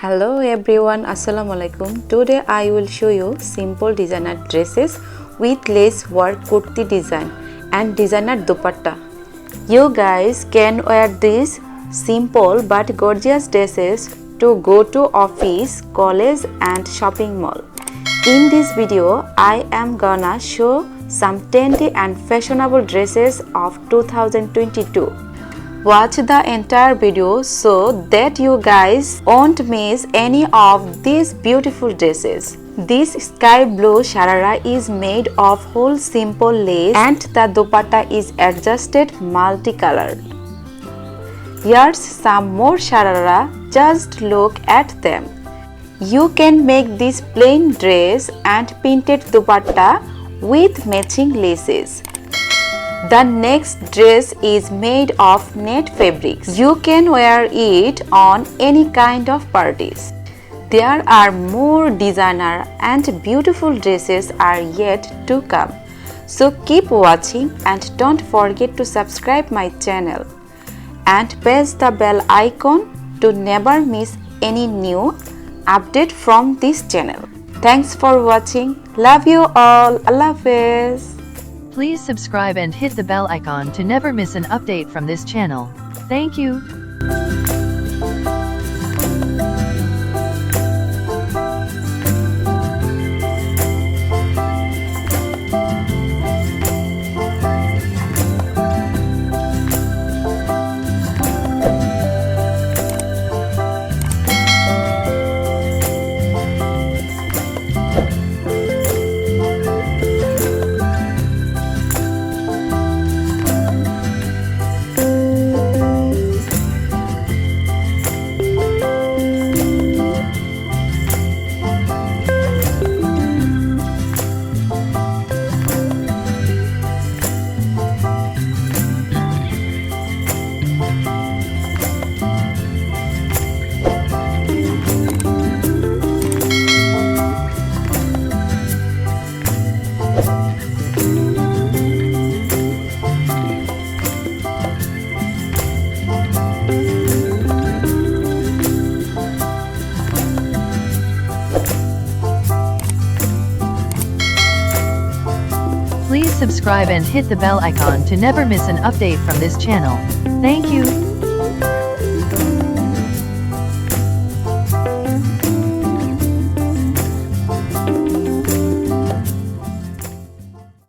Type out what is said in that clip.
Hello everyone, Assalamu alaikum. Today I will show you simple designer dresses with lace work kurti design and designer dupatta. You guys can wear these simple but gorgeous dresses to go to office, college and shopping mall. In this video, I am gonna show some trendy and fashionable dresses of 2022. Watch the entire video so that you guys won't miss any of these beautiful dresses. This sky blue sharara is made of whole simple lace and the dupatta is adjusted multicolored. Here's some more sharara, just look at them. You can make this plain dress and painted dupatta with matching laces. The next dress is made of net fabrics. You can wear it on any kind of parties. There are more designer and beautiful dresses are yet to come. So keep watching and don't forget to subscribe my channel and press the bell icon to never miss any new update from this channel. Thanks for watching. Love you all. Allah Hafiz. Please subscribe and hit the bell icon to never miss an update from this channel. Thank you. Please subscribe and hit the bell icon to never miss an update from this channel. Thank you.